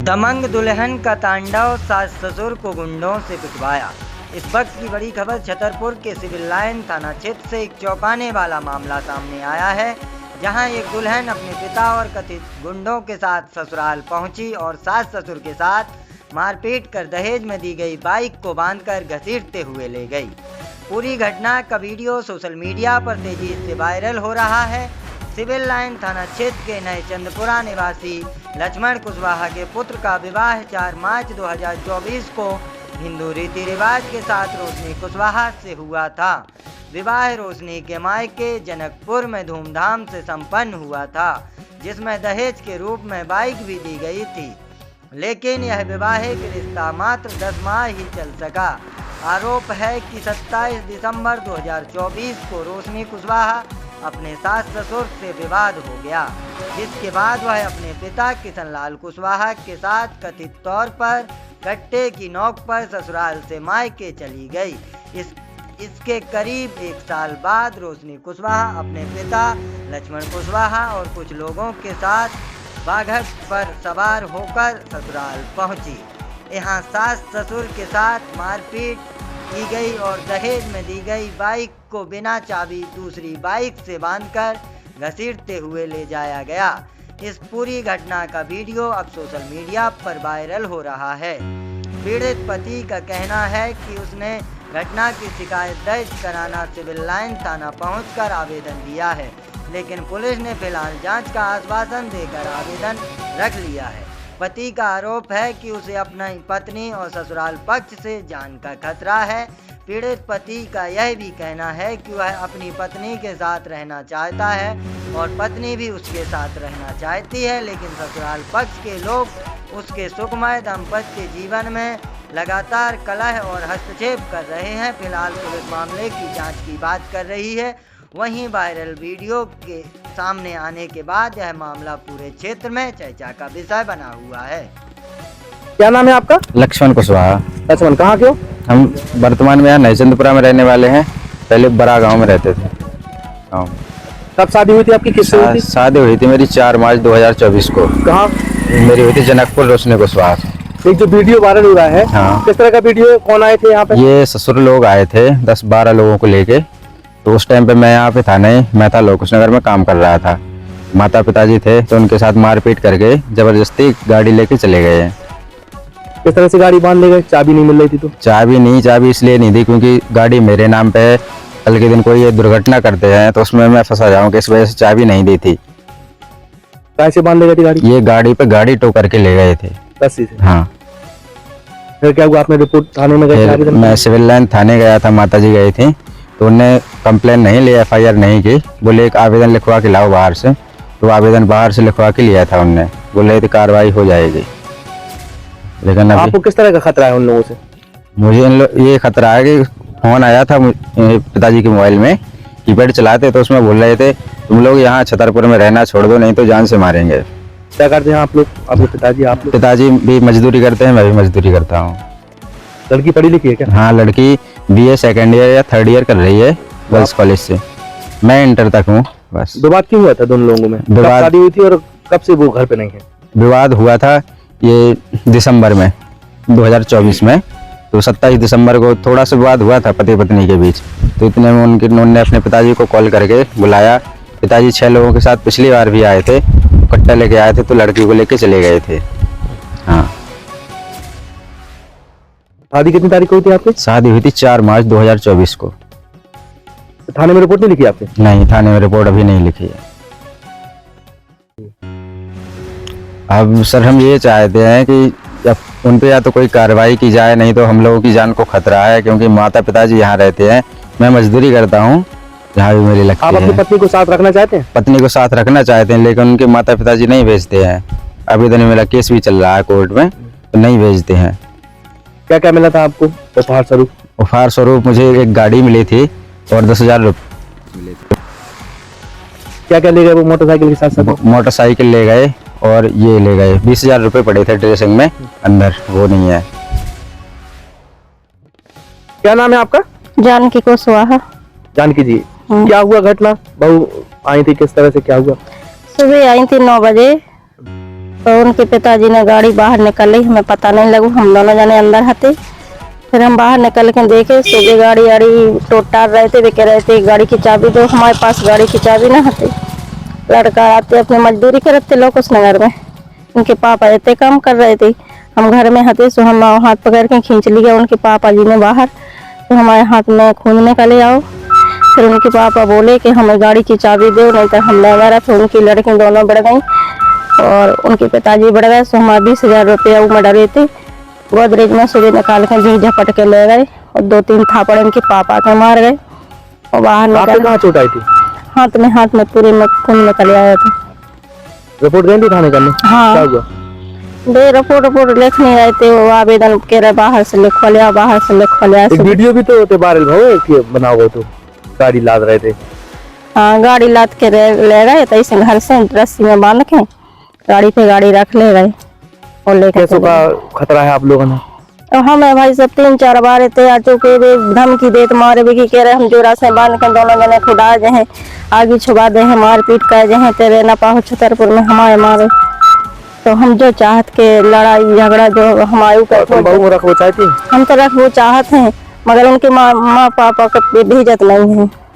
दबंग दुल्हन का तांडव, सास ससुर को गुंडों से पिटवाया। इस वक्त की बड़ी खबर छतरपुर के सिविल लाइन थाना क्षेत्र से एक चौंकाने वाला मामला सामने आया है, जहां एक दुल्हन अपने पिता और कथित गुंडों के साथ ससुराल पहुंची और सास ससुर के साथ मारपीट कर दहेज में दी गई बाइक को बांधकर घसीटते हुए ले गई। पूरी घटना का वीडियो सोशल मीडिया पर तेजी से वायरल हो रहा है। सिविल लाइन थाना क्षेत्र के नए चंदपुरा निवासी लक्ष्मण कुशवाहा के पुत्र का विवाह 4 मार्च 2024 को हिंदू रीति रिवाज के साथ रोशनी कुशवाहा से हुआ था। विवाह रोशनी के मायके जनकपुर में धूमधाम से संपन्न हुआ था, जिसमें दहेज के रूप में बाइक भी दी गई थी, लेकिन यह वैवाहिक रिश्ता मात्र 10 माह ही चल सका। आरोप है कि 27 दिसंबर 2024 को रोशनी कुशवाहा अपने सास ससुर से विवाद हो गया, जिसके बाद वह अपने पिता किशनलाल कुशवाहा के साथ कथित तौर पर कट्टे की नोक पर ससुराल से मायके चली गई। इसके करीब 1 साल बाद रोशनी कुशवाहा अपने पिता लक्ष्मण कुशवाहा और कुछ लोगों के साथ बाघक पर सवार होकर ससुराल पहुंची। यहां सास ससुर के साथ मारपीट की गई और दहेज में दी गई बाइक को बिना चाबी दूसरी बाइक से बांधकर घसीटते हुए ले जाया गया। इस पूरी घटना का वीडियो अब सोशल मीडिया पर वायरल हो रहा है। पीड़ित पति का कहना है कि उसने घटना की शिकायत दर्ज कराना सिविल लाइन थाना पहुंचकर आवेदन दिया है, लेकिन पुलिस ने फिलहाल जांच का आश्वासन देकर आवेदन रख लिया है। पति का आरोप है कि उसे अपनी पत्नी और ससुराल पक्ष से जान का खतरा है। पीड़ित पति का यह भी कहना है कि वह अपनी पत्नी के साथ रहना चाहता है और पत्नी भी उसके साथ रहना चाहती है, लेकिन ससुराल पक्ष के लोग उसके सुखमय दाम्पत्य जीवन में लगातार कलह और हस्तक्षेप कर रहे हैं। फिलहाल पुलिस मामले की जांच की बात कर रही है। वहीं वायरल वीडियो के सामने आने के बाद यह मामला पूरे क्षेत्र में चर्चा का विषय बना हुआ है। क्या नाम है आपका? लक्ष्मण कुशवाहा। लक्ष्मण, कहाँ के हो? हम वर्तमान में यहाँ नए चंदपुरा में रहने वाले हैं। पहले बड़ा गांव में रहते थे। कब शादी हुई थी आपकी? किससे हुई थी? शादी हुई थी मेरी 4 मार्च 2024 को। कहाँ? मेरी हुई थी जनकपुर रोशनी कुशवाहा। एक जो वीडियो वायरल हो रहा है, हाँ। किस तरह का वीडियो? कौन आए थे यहाँ पे? ये ससुर लोग आए थे 10-12 लोगों को लेके। तो उस टाइम पे मैं यहाँ पे था नहीं, मैं था लोकेश नगर में काम कर रहा था। माता पिताजी थे तो उनके साथ मारपीट करके जबरदस्ती गाड़ी लेके चले गए हैं। किस तरह से गाड़ी बांध ले गए? चाबी नहीं मिल रही थी तो? चाबी इसलिए नहीं दी क्योंकि गाड़ी मेरे नाम पे है। कल के दिन कोई ये दुर्घटना करते हैं तो उसमें मैं फंसा जाऊंगा, इस वजह से चाबी नहीं दी थी। कैसे बांध ले गई थी गाड़ी? ये गाड़ी पे गाड़ी टो करके ले गए थे। रस्सी से? हाँ। फिर क्या हुआ? आपने रिपोर्ट थाने में गए? मैं सिविल लाइन थाने गया था, माताजी गई थी तो उन्हें कंप्लेन नहीं लिया, FIR नहीं की। बोले एक आवेदन लिखवा के लाओ बाहर से, तो आवेदन बाहर से लिखवा के लिया था उनने। बोले तो कार्रवाई हो जाएगी। लेकिन आपको किस तरह का खतरा है उन लोगों से? मुझे ये खतरा है कि फोन आया था पिताजी के मोबाइल में, कीपैड चलाते तो उसमें बोल रहे थे तुम लोग यहाँ छतरपुर में रहना छोड़ दो, नहीं तो जान से मारेंगे। क्या करते हैं आप लोग? आपके पिताजी? आप लोग? पिताजी भी मजदूरी करते हैं, मैं भी मजदूरी करता हूँ। लड़की पढ़ी लिखी है क्या? हाँ, लड़की BA 2nd ईयर या 3rd ईयर कर रही है गर्ल्स कॉलेज से। मैं इंटर तक हूँ बस। विवाद क्यों हुआ था दोनों लोगों में? कब शादी हुई थी और कब से वो घर पे नहीं है? विवाद हुआ था ये दिसंबर में 2024 में। तो 27 दिसंबर को थोड़ा सा विवाद हुआ था पति पत्नी के बीच। तो इतने में उन्होंने अपने पिताजी को कॉल करके बुलाया। पिताजी 6 लोगों के साथ पिछली बार भी आए थे, कट्टा लेके आए थे तो लड़की को लेके चले गए थे। हाँ। शादी कितनी तारीख को हुई थी आपकी? शादी हुई थी 4 मार्च 2024 को। थाने में रिपोर्ट नहीं लिखी आपने? नहीं, थाने में रिपोर्ट अभी नहीं लिखी है। अब सर हम ये चाहते हैं कि उन पे या तो कोई कार्रवाई की जाए, नहीं तो हम लोगों की जान को खतरा है, क्योंकि माता पिताजी यहाँ रहते हैं। मैं मजदूरी करता हूँ जहाँ भी मेरी लगती है। आप अपनी पत्नी को साथ रखना चाहते हैं? पत्नी को साथ रखना चाहते हैं, लेकिन उनके माता पिताजी नहीं भेजते हैं। अभी तो मेरा केस भी चल रहा है कोर्ट में, तो नहीं भेजते हैं। क्या क्या मिला था आपको उपहार स्वरूप? उपहार स्वरूप मुझे एक गाड़ी मिली थी और 10,000 रुपये मिले थे। क्या क्या ले गए वो मोटरसाइकिल के साथ साथ? मोटरसाइकिल ले गए और ये ले गए 20,000 रुपये पड़े थे ड्रेसिंग में, अंदर वो नहीं है। क्या नाम है आपका? जानकी कुशवाहा। जानकी जी, क्या हुआ घटना? बहू आई थी, किस तरह से क्या हुआ? सुबह आई थी 9 बजे, तो उनके पिताजी ने गाड़ी बाहर निकाली, हमें पता नहीं लगू, हम दोनों जने अंदर हते। फिर हम बाहर निकल के देखे सीधे गाड़ी आड़ी टोटार रहे थे, वे कह रहे थे गाड़ी की चाबी दो, हमारे पास गाड़ी की चाबी ना हते। लड़का आते अपनी मजदूरी करते लोकस नगर में, उनके पापा इतने काम कर रहे थे, हम घर में हते। सो हम हाथ पकड़ के खींच लिया उनके पापा जी ने बाहर, तो हमारे हाथ में खून निकले आओ। फिर उनके पापा बोले कि हमें गाड़ी की चाबी दो नहीं तो हम ले गए। फिर उनकी लड़की दोनों बढ़ गई और उनके पिताजी बढ़ गए। सो हमारे 20,000 रुपया वो में डरे थे, गोदरेज में सुबह निकाल के जी झपट के ले गए और 2-3 थापड़ उनके पापा के मार गए और बाहर निकल। कहाँ चोट आई थी? हाथ में पूरे में खून निकल आया था। रिपोर्ट दें थी थाने करने? हाँ। क्या हुआ? दे रिपोर्ट लिख नहीं रहे थे, वो आवेदन कह रहे बाहर से लिखवा लिया, बाहर से लिखवा लिया। एक वीडियो भी तो होते वायरल भाव कि बना हुआ, तो गाड़ी लाद रहे थे। हाँ, गाड़ी लाद के ले गए तो ऐसे घर से रस्सी में बांध के गाड़ी पे गाड़ी रख ले गए और लेकर। कैसों का खतरा है आप लोगों ने? हमें भाई सब 3-4 बार थे आ चुके, धमकी देते मारे भी कह रहे हम जोरा से बांध के दोनों जने खुदा जे आगे छुपा दे हैं, मारपीट कर जे हैं तेरे न पाओ छतरपुर में हमारे मारे। तो हम जो चाहत के लड़ाई झगड़ा जो हमारे ऊपर रखना चाहती, हम तो रखना चाहते हैं, मगर उनके माँ पापा को भेजत नहीं है।